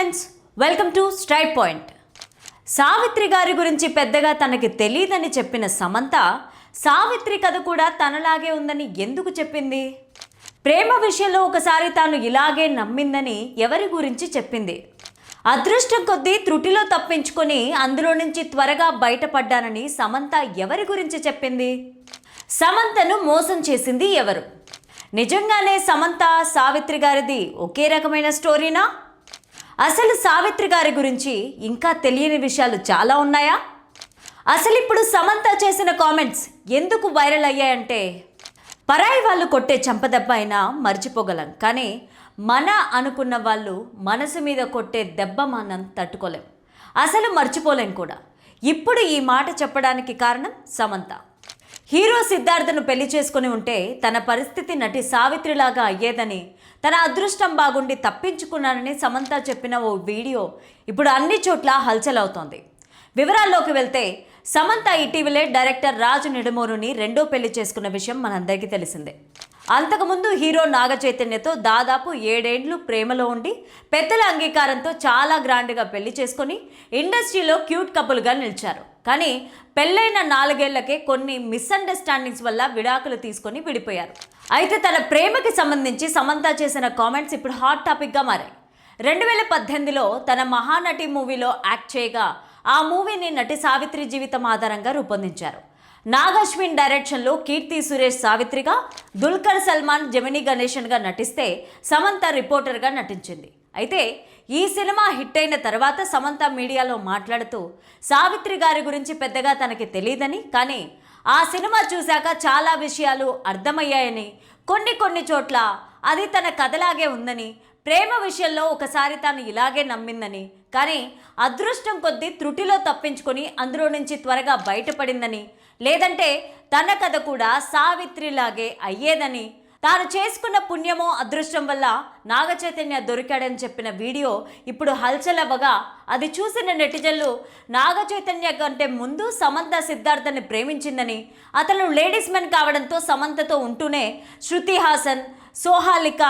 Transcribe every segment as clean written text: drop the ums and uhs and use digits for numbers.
Friends, welcome to straight point. Savitri గారి గురించి పెద్దగా తనకి తెలియదని చెప్పిన సమంత సావిత్రి కథ కూడా తనలాగే ఉందని ఎందుకు చెప్పింది? ప్రేమ విషయంలో ఒకసారి తాను ఇలాగే నమ్మిందని ఎవరి గురించి చెప్పింది? అదృష్టం కొద్దీ త్రుటిలో తప్పించుకొని అందులో నుంచి త్వరగా బయటపడ్డానని సమంత ఎవరి గురించి చెప్పింది? సమంతను మోసం చేసింది ఎవరు? నిజంగానే సమంత సావిత్రి గారిది ఒకే రకమైన స్టోరీనా? అసలు సావిత్రి గారి గురించి ఇంకా తెలియని విషయాలు చాలా ఉన్నాయా? అసలు ఇప్పుడు సమంత చేసిన కామెంట్స్ ఎందుకు వైరల్ అయ్యాయంటే, పరాయి వాళ్ళు కొట్టే చంపదెబ్బ అయినా మర్చిపోగలం, కానీ మన అనుకున్న వాళ్ళు మనసు మీద కొట్టే దెబ్బ మనం తట్టుకోలేం, అసలు మర్చిపోలేం కూడా. ఇప్పుడు ఈ మాట చెప్పడానికి కారణం సమంత. హీరో సిద్ధార్థను పెళ్లి చేసుకుని ఉంటే తన పరిస్థితి నటి సావిత్రిలాగా అయ్యేదని, తన అదృష్టం బాగుండి తప్పించుకున్నానని సమంత చెప్పిన ఓ వీడియో ఇప్పుడు అన్ని చోట్ల హల్చల్ అవుతోంది. వివరాల్లోకి వెళ్తే, సమంత ఇటీవలే డైరెక్టర్ రాజు నిడుమూరుని రెండో పెళ్లి చేసుకున్న విషయం మనందరికీ తెలిసిందే. అంతకుముందు హీరో నాగ చైతన్యతో దాదాపు 7 ఏళ్లు ప్రేమలో ఉండి పెద్దల అంగీకారంతో చాలా గ్రాండ్గా పెళ్లి చేసుకొని ఇండస్ట్రీలో క్యూట్ కపుల్గా నిలిచారు. కానీ పెళ్ళైన 4 ఏళ్లకే కొన్ని మిస్అండర్స్టాండింగ్స్ వల్ల విడాకులు తీసుకొని విడిపోయారు. అయితే తన ప్రేమకి సంబంధించి సమంత చేసిన కామెంట్స్ ఇప్పుడు హాట్ టాపిక్గా మారాయి. 2018లో తన మహానటి మూవీలో యాక్ట్ చేయగా ఆ మూవీని నటి సావిత్రి జీవితం ఆధారంగా రూపొందించారు. నాగశ్విన్ డైరెక్షన్లో కీర్తి సురేష్ సావిత్రిగా, దుల్కర్ సల్మాన్ జెమినీ గణేషన్గా నటిస్తే సమంత రిపోర్టర్గా నటించింది. అయితే ఈ సినిమా హిట్ అయిన తర్వాత సమంత మీడియాలో మాట్లాడుతూ సావిత్రి గారి గురించి పెద్దగా తనకి తెలియదని, కానీ ఆ సినిమా చూశాక చాలా విషయాలు అర్థమయ్యాయని, కొన్ని చోట్ల అది తన కథలాగే ఉందని, ప్రేమ విషయంలో ఒకసారి తాను ఇలాగే నమ్మిందని, కానీ అదృష్టం కొద్దీ త్రుటిలో తప్పించుకొని అందులో నుంచి త్వరగా బయటపడిందని, లేదంటే తన కథ కూడా సావిత్రిలాగే అయ్యేదని, తాను చేసుకున్న పుణ్యమో అదృష్టం వల్ల నాగ చైతన్య దొరికాడని చెప్పిన వీడియో ఇప్పుడు హల్చల్ అవ్వగా, అది చూసిన నెటిజన్లు నాగ చైతన్య కంటే ముందు సమంత సిద్ధార్థని ప్రేమించిందని, అతను లేడీస్ మెన్ కావడంతో సమంతతో ఉంటూనే శృతి హాసన్, సోహాలిక,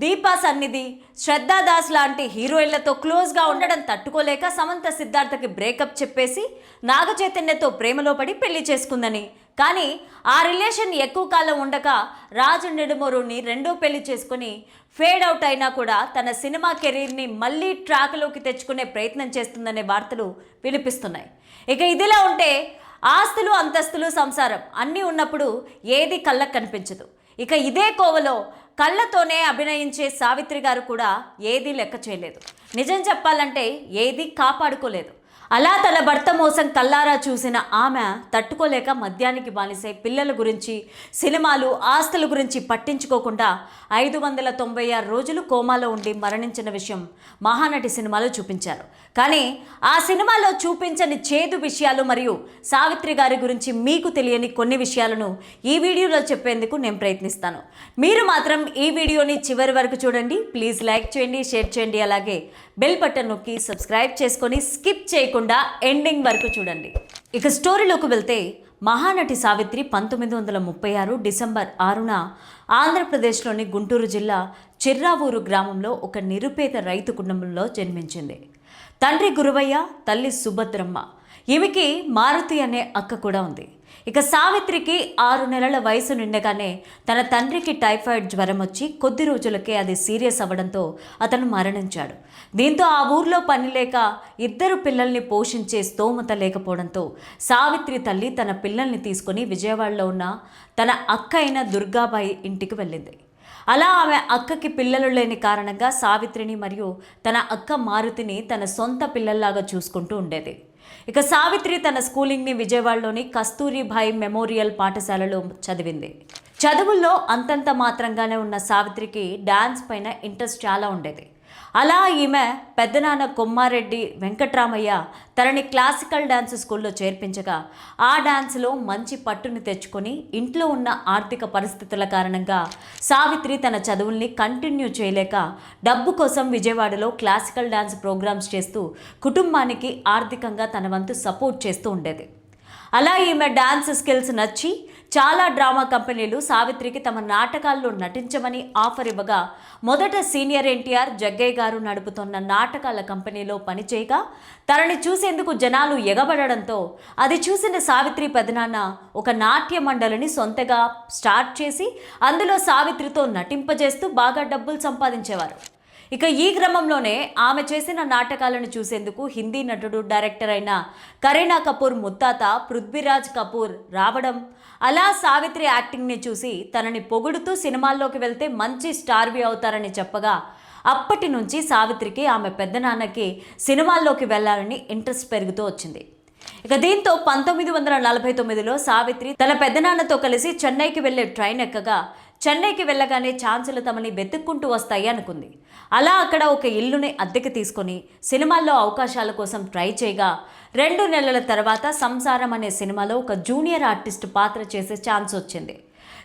దీపా సన్నిధి, శ్రద్ధా దాస్ లాంటి హీరోయిన్లతో క్లోజ్గా ఉండడం తట్టుకోలేక సమంత సిద్ధార్థకి బ్రేకప్ చెప్పేసి నాగ చైతన్యతో ప్రేమలో పడి పెళ్లి చేసుకుందని, కానీ ఆ రిలేషన్ ఎక్కువ కాలం ఉండక రాజు నిడుమూరుని రెండో పెళ్లి చేసుకుని ఫేడ్ అవుట్ అయినా కూడా తన సినిమా కెరీర్ని మళ్ళీ ట్రాక్లోకి తెచ్చుకునే ప్రయత్నం చేస్తుందనే వార్తలు వినిపిస్తున్నాయి. ఇక ఇదిలా ఉంటే, ఆస్తులు అంతస్తులు సంసారం అన్నీ ఉన్నప్పుడు ఏది కళ్ళకు కనిపించదు. ఇక ఇదే కోవలో కళ్ళతోనే అభినయించే సావిత్రి గారు కూడా ఏదీ లెక్క చేయలేదు. నిజం చెప్పాలంటే ఏదీ కాపాడుకోలేదు. అలా తన భర్త మోసం కల్లారా చూసిన ఆమె తట్టుకోలేక మద్యానికి బానిసై పిల్లల గురించి, సినిమాలు, ఆస్తుల గురించి పట్టించుకోకుండా 596 రోజులు కోమాలో ఉండి మరణించిన విషయం మహానటి సినిమాలో చూపించారు. కానీ ఆ సినిమాలో చూపించని చేదు విషయాలు మరియు సావిత్రి గారి గురించి మీకు తెలియని కొన్ని విషయాలను ఈ వీడియోలో చెప్పేందుకు నేను ప్రయత్నిస్తాను. మీరు మాత్రం ఈ వీడియోని చివరి వరకు చూడండి. ప్లీజ్ లైక్ చేయండి, షేర్ చేయండి, అలాగే బెల్ బటన్ నొక్కి సబ్స్క్రైబ్ చేసుకొని స్కిప్ చేయకుండా ఎండింగ్ వరకు చూడండి. ఇక స్టోరీలోకి వెళ్తే, మహానటి సావిత్రి 1936 డిసెంబర్ 6న ఆంధ్రప్రదేశ్లోని గుంటూరు జిల్లా చిర్రావూరు గ్రామంలో ఒక నిరుపేద రైతు కుటుంబంలో జన్మించింది. తండ్రి గురువయ్య, తల్లి సుభద్రమ్మ. ఈమెకి మారుతి అనే అక్క కూడా ఉంది. ఇక సావిత్రికి 6 నెలల వయసు నిండగానే తన తండ్రికి టైఫాయిడ్ జ్వరం వచ్చి కొద్ది రోజులకే అది సీరియస్ అవ్వడంతో అతను మరణించాడు. దీంతో ఆ ఊర్లో పని లేక 2 పిల్లల్ని పోషించే స్తోమత లేకపోవడంతో సావిత్రి తల్లి తన పిల్లల్ని తీసుకొని విజయవాడలో ఉన్న తన అక్క అయిన దుర్గాబాయి ఇంటికి వెళ్ళింది. అలా ఆమె అక్కకి పిల్లలు లేని కారణంగా సావిత్రిని మరియు తన అక్క మారుతిని తన సొంత పిల్లల్లాగా చూసుకుంటూ ఉండేది. ఇక సావిత్రి తన స్కూలింగ్ని విజయవాడలోని కస్తూరిబాయి మెమోరియల్ పాఠశాలలో చదివింది. చదువుల్లో అంతంత మాత్రంగానే ఉన్న సావిత్రికి డాన్స్ పైన ఇంట్రెస్ట్ చాలా ఉండేది. అలా ఈమె పెద్దనాన్న కొమ్మారెడ్డి వెంకట్రామయ్య తనని క్లాసికల్ డ్యాన్స్ స్కూల్లో చేర్పించగా ఆ డ్యాన్స్లో మంచి పట్టుని తెచ్చుకొని ఇంట్లో ఉన్న ఆర్థిక పరిస్థితుల కారణంగా సావిత్రి తన చదువుల్ని కంటిన్యూ చేయలేక డబ్బు కోసం విజయవాడలో క్లాసికల్ డ్యాన్స్ ప్రోగ్రామ్స్ చేస్తూ కుటుంబానికి ఆర్థికంగా తన వంతు సపోర్ట్ చేస్తూ ఉండేది. అలా ఈమె డాన్స్ స్కిల్స్ నచ్చి చాలా డ్రామా కంపెనీలు సావిత్రికి తమ నాటకాల్లో నటించమని ఆఫర్ ఇవ్వగా మొదట సీనియర్ ఎన్టీఆర్ జగ్గయ్య గారు నడుపుతున్న నాటకాల కంపెనీలో పనిచేయగా తనని చూసేందుకు జనాలు ఎగబడడంతో అది చూసిన సావిత్రి పెదనాన్న ఒక నాట్య మండలిని సొంతగా స్టార్ట్ చేసి అందులో సావిత్రితో నటింపజేస్తూ బాగా డబ్బులు సంపాదించేవారు. ఇక ఈ క్రమంలోనే ఆమె చేసిన నాటకాలను చూసేందుకు హిందీ నటుడు డైరెక్టర్ అయిన కరీనా కపూర్ ముత్తాత పృథ్వీరాజ్ కపూర్ రావడం, అలా సావిత్రి యాక్టింగ్ని చూసి తనని పొగుడుతూ సినిమాల్లోకి వెళ్తే మంచి స్టార్వి అవుతారని చెప్పగా అప్పటి నుంచి సావిత్రికి ఆమె పెద్దనాన్నకి సినిమాల్లోకి వెళ్ళాలని ఇంట్రెస్ట్ పెరుగుతూ వచ్చింది. ఇక దీంతో 1949లో సావిత్రి తన పెద్దనాన్నతో కలిసి చెన్నైకి వెళ్లే ట్రైన్ ఎక్కగా చెన్నైకి వెళ్ళగానే ఛాన్సులు తమని వెతుక్కుంటూ వస్తాయి అనుకుంది. అలా అక్కడ ఒక ఇల్లుని అద్దెకి తీసుకొని సినిమాల్లో అవకాశాల కోసం ట్రై చేయగా 2 నెలల తర్వాత సంసారం అనే సినిమాలో ఒక జూనియర్ ఆర్టిస్ట్ పాత్ర చేసే ఛాన్స్ వచ్చింది.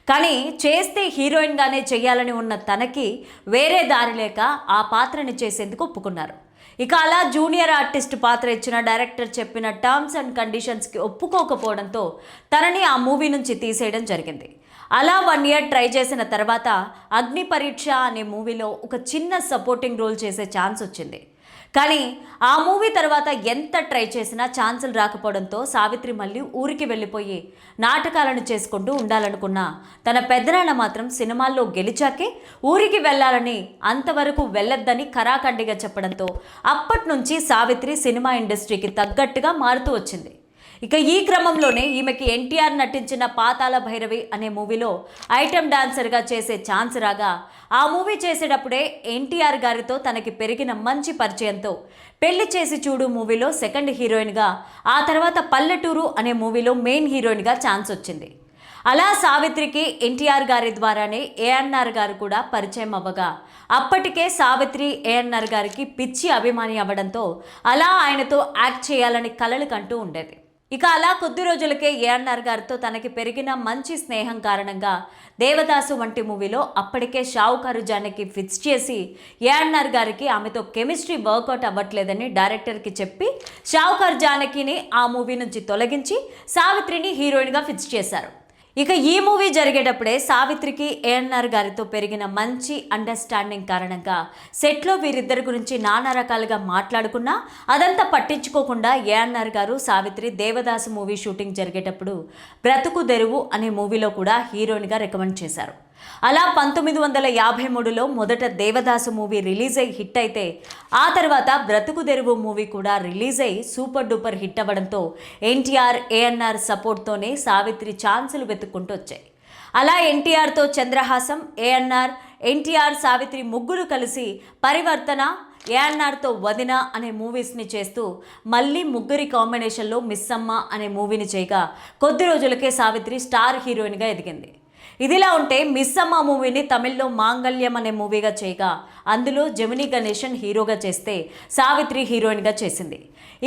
కానీ చేస్తే హీరోయిన్గానే చేయాలని ఉన్న తనకి వేరే దారి లేక ఆ పాత్రని చేసేందుకు ఒప్పుకున్నారు. ఇక అలా జూనియర్ ఆర్టిస్ట్ పాత్ర ఇచ్చిన డైరెక్టర్ చెప్పిన టర్మ్స్ అండ్ కండిషన్స్కి ఒప్పుకోకపోవడంతో తనని ఆ మూవీ నుంచి తీసేయడం జరిగింది. అలా 1 ఇయర్ ట్రై చేసిన తర్వాత అగ్ని పరీక్ష అనే మూవీలో ఒక చిన్న సపోర్టింగ్ రోల్ చేసే ఛాన్స్ వచ్చింది. కానీ ఆ మూవీ తర్వాత ఎంత ట్రై చేసినా ఛాన్సులు రాకపోవడంతో సావిత్రి మళ్ళీ ఊరికి వెళ్ళిపోయి నాటకాలను చేసుకుంటూ ఉండాలనుకున్నా తన పెద్దనాన్న మాత్రం సినిమాల్లో గెలిచాకే ఊరికి వెళ్ళాలని, అంతవరకు వెళ్ళొద్దని ఖరాఖండిగా చెప్పడంతో అప్పటి నుంచి సావిత్రి సినిమా ఇండస్ట్రీకి తగ్గట్టుగా మారుతూ వచ్చింది. ఇక ఈ క్రమంలోనే ఈమెకి ఎన్టీఆర్ నటించిన పాతాళ భైరవి అనే మూవీలో ఐటెం డాన్సర్గా చేసే ఛాన్స్ రాగా ఆ మూవీ చేసేటప్పుడే ఎన్టీఆర్ గారితో తనకి పెరిగిన మంచి పరిచయంతో పెళ్లి చేసి చూడు మూవీలో సెకండ్ హీరోయిన్గా, ఆ తర్వాత పల్లెటూరు అనే మూవీలో మెయిన్ హీరోయిన్గా ఛాన్స్ వచ్చింది. అలా సావిత్రికి ఎన్టీఆర్ గారి ద్వారానే ఏఎన్ఆర్ గారు కూడా పరిచయం అవ్వగా అప్పటికే సావిత్రి ఏఎన్ఆర్ గారికి పిచ్చి అభిమాని అవ్వడంతో అలా ఆయనతో యాక్ట్ చేయాలని కలలు కంటూ ఉండేది. ఇక అలా కొద్ది రోజులకే ఏఎన్ఆర్ గారితో తనకి పెరిగిన మంచి స్నేహం కారణంగా దేవదాసు వంటి మూవీలో అప్పటికే షావుకారు జానకి ఫిక్స్ చేసి ఏఎన్ఆర్ గారికి ఆమెతో కెమిస్ట్రీ వర్కౌట్ అవ్వట్లేదని డైరెక్టర్కి చెప్పి షావుకారు జానకిని ఆ మూవీ నుంచి తొలగించి సావిత్రిని హీరోయిన్గా ఫిక్స్ చేశారు. ఇక ఈ మూవీ జరిగేటప్పుడే సావిత్రికి ఏఎన్ఆర్ గారితో పెరిగిన మంచి అండర్స్టాండింగ్ కారణంగా సెట్లో వీరిద్దరి గురించి నానా రకాలుగా మాట్లాడుకున్నా అదంతా పట్టించుకోకుండా ఏఎన్ఆర్ గారు సావిత్రి దేవదాసు మూవీ షూటింగ్ జరిగేటప్పుడు బ్రతుకు తెరువు అనే మూవీలో కూడా హీరోయిన్గా రికమెండ్ చేశారు. అలా 1953లో మొదట దేవదాసు మూవీ రిలీజ్ అయి హిట్ అయితే ఆ తర్వాత బ్రతుకు తెరువు మూవీ కూడా రిలీజ్ అయి సూపర్ డూపర్ హిట్ అవ్వడంతో ఎన్టీఆర్ ఏఎన్ఆర్ సపోర్ట్తోనే సావిత్రి ఛాన్సులు వెతుక్కుంటూ వచ్చాయి. అలా ఎన్టీఆర్తో చంద్రహాసం, ఏఎన్ఆర్, ఎన్టీఆర్, సావిత్రి ముగ్గురు కలిసి పరివర్తన, ఏఎన్ఆర్తో వదిన అనే మూవీస్ని చేస్తూ మళ్ళీ ముగ్గురి కాంబినేషన్లో మిస్సమ్మ అనే మూవీని చేయగా కొద్ది రోజులకే సావిత్రి స్టార్ హీరోయిన్గా ఎదిగింది. ఇదిలా ఉంటే మిస్సమ్మ మూవీని తమిళ్లో మాంగళ్యం అనే మూవీగా చేయగా అందులో జెమినీ గణేషన్ హీరోగా చేస్తే సావిత్రి హీరోయిన్గా చేసింది.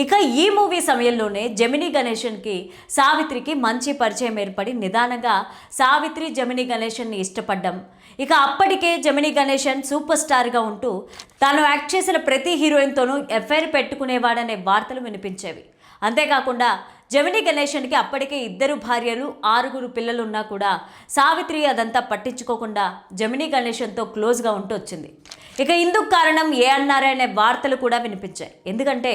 ఇక ఈ మూవీ సమయంలోనే జెమినీ గణేషన్కి సావిత్రికి మంచి పరిచయం ఏర్పడి నిదానంగా సావిత్రి జెమినీ గణేషన్ని ఇష్టపడ్డం. ఇక అప్పటికే జెమినీ గణేషన్ సూపర్ స్టార్గా ఉంటూ తాను యాక్ట్ చేసిన ప్రతి హీరోయిన్తోనూ ఎఫ్ఐఆర్ పెట్టుకునేవాడనే వార్తలు వినిపించేవి. అంతేకాకుండా జెమినీ గణేషన్కి అప్పటికే 2 భార్యలు 6 పిల్లలు ఉన్నా కూడా సావిత్రి అదంతా పట్టించుకోకుండా జెమినీ గణేషన్తో క్లోజ్గా ఉంటూ వచ్చింది. ఇక ఇందుకు కారణం ఏఎన్ఆర్ అనే వార్తలు కూడా వినిపించాయి. ఎందుకంటే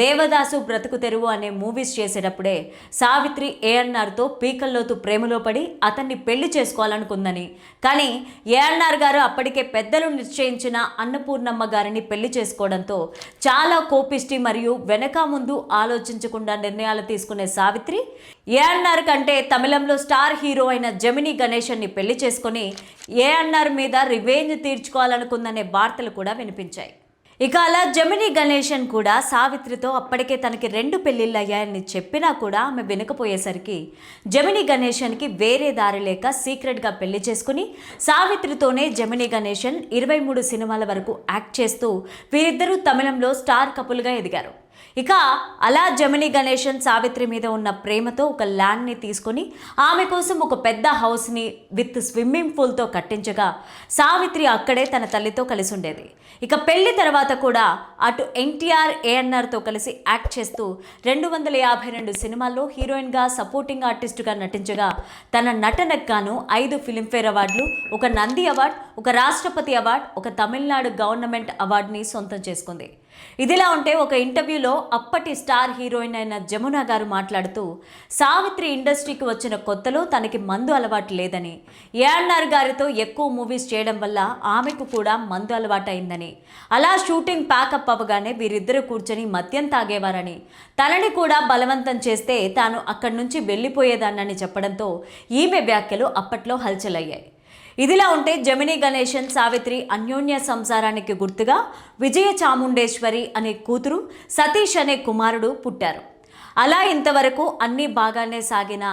దేవదాసు, బ్రతుకు తెరువు అనే మూవీస్ చేసేటప్పుడే సావిత్రి ఏఎన్ఆర్తో పీకల్లోతు ప్రేమలో పడి అతన్ని పెళ్లి చేసుకోవాలనుకుందని, కానీ ఏఎన్ఆర్ గారు అప్పటికే పెద్దలు నిశ్చయించిన అన్నపూర్ణమ్మ గారిని పెళ్లి చేసుకోవడంతో చాలా కోపిష్టి మరియు వెనక ముందు ఆలోచించకుండా నిర్ణయాలు తీసుకునే సావిత్రి ఏఎన్ఆర్ కంటే తమిళంలో స్టార్ హీరో అయిన జెమినీ గణేషన్ని పెళ్లి చేసుకొని ఏఎన్ఆర్ మీద రివెంజ్ తీర్చుకోవాలనుకుందనే వార్తలు కూడా వినిపించాయి. ఇక అలా జెమినీ గణేషన్ కూడా సావిత్రితో అప్పటికే తనకి 2 పెళ్లిళ్ళు అయ్యాయని చెప్పినా కూడా ఆమె వినకపోయేసరికి జెమినీ గణేషన్కి వేరే దారి లేక సీక్రెట్గా పెళ్లి చేసుకుని సావిత్రితోనే జెమినీ గణేషన్ 23 సినిమాల వరకు యాక్ట్ చేస్తూ వీరిద్దరూ తమిళంలో స్టార్ కపుల్గా ఎదిగారు. ఇక అలా జమినీ గణేషన్ సావిత్రి మీద ఉన్న ప్రేమతో ఒక ల్యాండ్ని తీసుకొని ఆమె కోసం ఒక పెద్ద హౌస్ని విత్ స్విమ్మింగ్ పూల్తో కట్టించగా సావిత్రి అక్కడే తన తల్లితో కలిసి ఉండేది. ఇక పెళ్లి తర్వాత కూడా అటు ఎన్టీఆర్ ఏఎన్ఆర్తో కలిసి యాక్ట్ చేస్తూ 252 సినిమాల్లో హీరోయిన్గా సపోర్టింగ్ ఆర్టిస్టుగా నటించగా తన నటనకు గాను 5 ఫిల్మ్ఫేర్ అవార్డులు, ఒక నంది అవార్డు, ఒక రాష్ట్రపతి అవార్డు, ఒక తమిళనాడు గవర్నమెంట్ అవార్డుని సొంతం చేసుకుంది. ఇదిలా ఉంటే ఒక ఇంటర్వ్యూలో అప్పటి స్టార్ హీరోయిన్ అయిన జమున గారు మాట్లాడుతూ సావిత్రి ఇండస్ట్రీకి వచ్చిన కొత్తలో తనకి మందు అలవాటు లేదని, ఏఎన్ఆర్ గారితో ఎక్కువ మూవీస్ చేయడం వల్ల ఆమెకు కూడా మందు అలవాటు అయిందని, అలా షూటింగ్ ప్యాకప్ అవ్వగానే వీరిద్దరూ కూర్చొని మద్యం తాగేవారని, తనని కూడా బలవంతం చేస్తే తాను అక్కడి నుంచి వెళ్ళిపోయేదాన్నని చెప్పడంతో ఈమె వ్యాఖ్యలు అప్పట్లో హల్చలయ్యాయి. ఇదిలా ఉంటే జమినీ గణేషన్ సావిత్రి అన్యోన్య సంసారానికి గుర్తుగా విజయ చాముండేశ్వరి అనే కూతురు, సతీష్ అనే కుమారుడు పుట్టారు. అలా ఇంతవరకు అన్నీ బాగానే సాగినా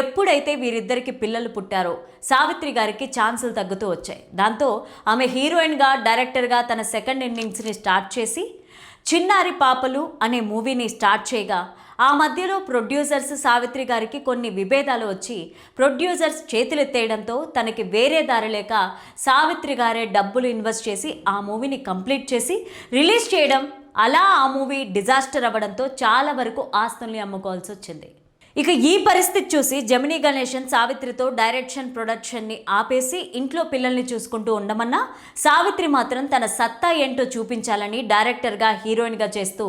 ఎప్పుడైతే వీరిద్దరికి పిల్లలు పుట్టారో సావిత్రి గారికి ఛాన్సులు తగ్గుతూ వచ్చాయి. దాంతో ఆమె హీరోయిన్గా, డైరెక్టర్గా తన సెకండ్ ఇన్నింగ్స్ని స్టార్ట్ చేసి చిన్నారి పాపలు అనే మూవీని స్టార్ట్ చేయగా ఆ మధ్యలో ప్రొడ్యూసర్స్ సావిత్రి గారికి కొన్ని విభేదాలు వచ్చి ప్రొడ్యూసర్స్ చేతులెత్తేయడంతో తనకి వేరే దారి లేక సావిత్రి గారే డబ్బులు ఇన్వెస్ట్ చేసి ఆ మూవీని కంప్లీట్ చేసి రిలీజ్ చేయడం, అలా ఆ మూవీ డిజాస్టర్ అవ్వడంతో చాలా వరకు ఆస్తుల్ని అమ్ముకోవాల్సి వచ్చింది. ఇక ఈ పరిస్థితి చూసి జమినీ గణేషన్ సావిత్రితో డైరెక్షన్, ప్రొడక్షన్ని ఆపేసి ఇంట్లో పిల్లల్ని చూసుకుంటూ ఉండమన్నా సావిత్రి మాత్రం తన సత్తా ఏంటో చూపించాలని డైరెక్టర్గా, హీరోయిన్గా చేస్తూ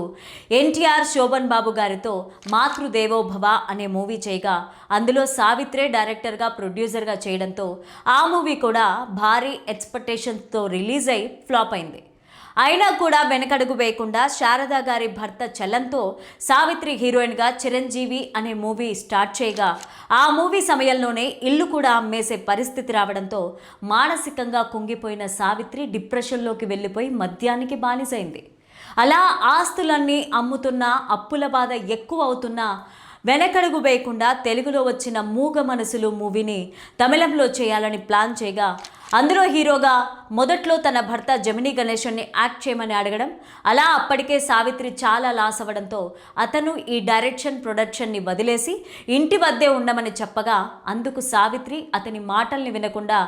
ఎన్టీఆర్, శోభన్ బాబు గారితో మాతృదేవోభవ అనే మూవీ చేయగా అందులో సావిత్రే డైరెక్టర్గా, ప్రొడ్యూసర్గా చేయడంతో ఆ మూవీ కూడా భారీ ఎక్స్పెక్టేషన్స్తో రిలీజ్ అయి ఫ్లాప్ అయింది. అయినా కూడా వెనకడుగు వేయకుండా శారదా గారి భర్త చలంతో సావిత్రి హీరోయిన్గా చిరంజీవి అనే మూవీ స్టార్ట్ చేయగా ఆ మూవీ సమయంలోనే ఇల్లు కూడా అమ్మేసే పరిస్థితి రావడంతో మానసికంగా కుంగిపోయిన సావిత్రి డిప్రెషన్లోకి వెళ్ళిపోయి మద్యానికి బానిసైంది. అలా ఆస్తులన్నీ అమ్ముతున్నా, అప్పుల బాధ ఎక్కువ అవుతున్నా వెనకడుగు వేయకుండా తెలుగులో వచ్చిన మూగ మనసులు మూవీని తమిళంలో చేయాలని ప్లాన్ చేయగా అందులో హీరోగా మొదట్లో తన భర్త జమినీ గణేషన్ని యాక్ట్ చేయమని అడగడం, అలా అప్పటికే సావిత్రి చాలా లాస్ అవ్వడంతో అతను ఈ డైరెక్షన్, ప్రొడక్షన్ని వదిలేసి ఇంటి వద్దే ఉండమని చెప్పగా అందుకు సావిత్రి అతని మాటల్ని వినకుండా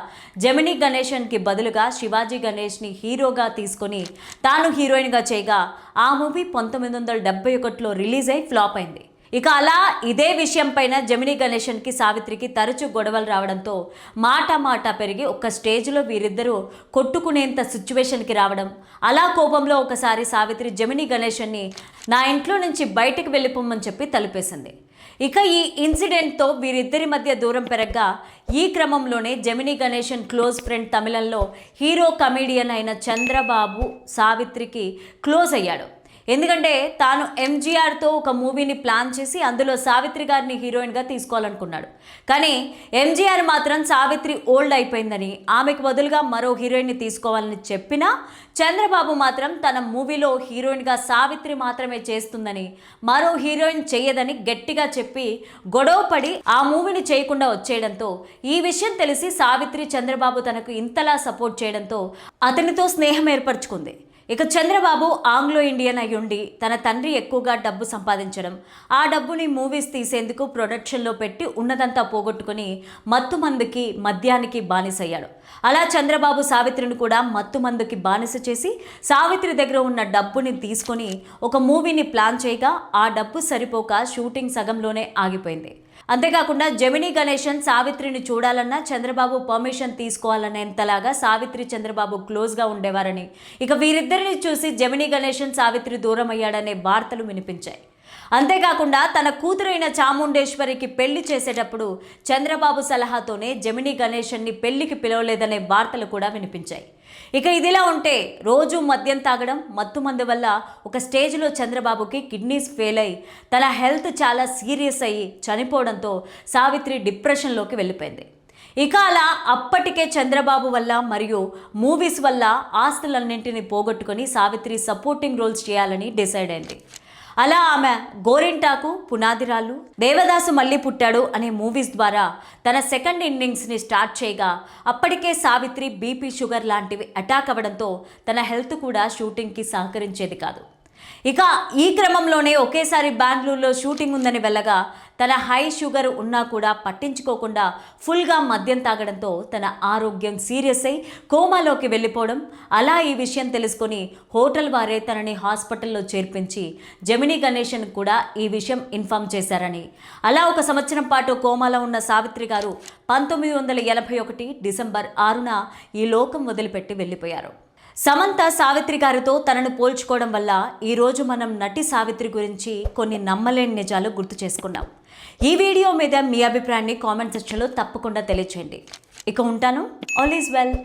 జమినీ గణేషన్కి బదులుగా శివాజీ గణేష్ని హీరోగా తీసుకొని తాను హీరోయిన్గా చేయగా ఆ మూవీ 1971లో రిలీజ్ అయి ఫ్లాప్ అయింది. ఇక అలా ఇదే విషయం పైన జమినీ గణేషన్కి సావిత్రికి తరచూ గొడవలు రావడంతో మాట పెరిగి ఒక స్టేజ్లో వీరిద్దరూ కొట్టుకునేంత సిచ్యువేషన్కి రావడం, అలా కోపంలో ఒకసారి సావిత్రి జమినీ గణేషన్ని నా ఇంట్లో నుంచి బయటికి వెళ్ళిపోమని చెప్పి తలుపేసింది. ఇక ఈ ఇన్సిడెంట్తో వీరిద్దరి మధ్య దూరం పెరగ్గా ఈ క్రమంలోనే జమినీ గణేషన్ క్లోజ్ ఫ్రెండ్, తమిళంలో హీరో కమీడియన్ అయిన చంద్రబాబు సావిత్రికి క్లోజ్ అయ్యాడు. ఎందుకంటే తాను ఎంజీఆర్తో ఒక మూవీని ప్లాన్ చేసి అందులో సావిత్రి గారిని హీరోయిన్గా తీసుకోవాలనుకున్నాడు. కానీ ఎంజీఆర్ మాత్రం సావిత్రి ఓల్డ్ అయిపోయిందని, ఆమెకు బదులుగా మరో హీరోయిన్ని తీసుకోవాలని చెప్పినా చంద్రబాబు మాత్రం తన మూవీలో హీరోయిన్గా సావిత్రి మాత్రమే చేస్తుందని, మరో హీరోయిన్ చేయదని గట్టిగా చెప్పి గొడవపడి ఆ మూవీని చేయకుండా వచ్చేయడంతో ఈ విషయం తెలిసి సావిత్రి చంద్రబాబు తనకు ఇంతలా సపోర్ట్ చేయడంతో అతనితో స్నేహం ఏర్పరచుకుంది. ఇక చంద్రబాబు ఆంగ్లో ఇండియన్ అయ్యుండి తన తండ్రి ఎక్కువగా డబ్బు సంపాదించడం, ఆ డబ్బుని మూవీస్ తీసేందుకు ప్రొడక్షన్లో పెట్టి ఉన్నదంతా పోగొట్టుకుని మత్తుమందుకి, మద్యానికి బానిసయ్యాడు. అలా చంద్రబాబు సావిత్రిని కూడా మత్తుమందుకి బానిస చేసి సావిత్రి దగ్గర ఉన్న డబ్బుని తీసుకొని ఒక మూవీని ప్లాన్ చేయగా ఆ డబ్బు సరిపోక షూటింగ్ సగంలోనే ఆగిపోయింది. అంతేకాకుండా జమినీ గణేషన్ సావిత్రిని చూడాలన్నా చంద్రబాబు పర్మిషన్ తీసుకోవాలనేంతలాగా సావిత్రి, చంద్రబాబు క్లోజ్గా ఉండేవారని, ఇక వీరిద్దరిని చూసి జమినీ గణేషన్ సావిత్రి దూరం అయ్యాడనే వార్తలు వినిపించాయి. అంతేకాకుండా తన కూతురైన చాముండేశ్వరికి పెళ్లి చేసేటప్పుడు చంద్రబాబు సలహాతోనే జమినీ గణేషన్ని పెళ్లికి పిలవలేదనే వార్తలు కూడా వినిపించాయి. ఇక ఇదిలా ఉంటే రోజు మద్యం తాగడం, మత్తుమందు వల్ల ఒక స్టేజ్లో చంద్రబాబుకి కిడ్నీస్ ఫెయిల్ అయి తన హెల్త్ చాలా సీరియస్ అయ్యి చనిపోవడంతో సావిత్రి డిప్రెషన్లోకి వెళ్ళిపోయింది. ఇక అలా అప్పటికే చంద్రబాబు వల్ల మరియు మూవీస్ వల్ల ఆస్తులన్నింటినీ పోగొట్టుకొని సావిత్రి సపోర్టింగ్ రోల్స్ చేయాలని డిసైడ్ అయింది. అలా ఆమె గోరింటాకు, పునాదిరాళ్ళు, దేవదాసు మళ్ళీ పుట్టాడు అనే మూవీస్ ద్వారా తన సెకండ్ ఇన్నింగ్స్ని స్టార్ట్ చేయగా అప్పటికే సావిత్రి బీపీ, షుగర్ లాంటివి అటాక్ అవ్వడంతో తన హెల్త్ కూడా షూటింగ్కి సహకరించేది కాదు. ఇక ఈ క్రమంలోనే ఒకేసారి బెంగళూరులో షూటింగ్ ఉందని వెళ్ళగా తన హై షుగర్ ఉన్నా కూడా పట్టించుకోకుండా ఫుల్గా మద్యం తాగడంతో తన ఆరోగ్యం సీరియస్ అయి కోమాలోకి వెళ్ళిపోవడం, అలా ఈ విషయం తెలుసుకొని హోటల్ వారే తనని హాస్పిటల్లో చేర్పించి జమినీ గణేశన్ కూడా ఈ విషయం ఇన్ఫామ్ చేశారని, అలా 1 సంవత్సరం పాటు కోమాలో ఉన్న సావిత్రి గారు 1981 డిసెంబర్ 6న ఈ లోకం వదిలిపెట్టి వెళ్ళిపోయారు. సమంత సావిత్రి గారితో తనను పోల్చుకోవడం వల్ల ఈరోజు మనం నటి సావిత్రి గురించి కొన్ని నమ్మలేని నిజాలు గుర్తు చేసుకున్నాం. ఈ వీడియో మీద మీ అభిప్రాయాన్ని కామెంట్ సెక్షన్లో తప్పకుండా తెలియచేయండి. ఇక ఉంటాను. All is well.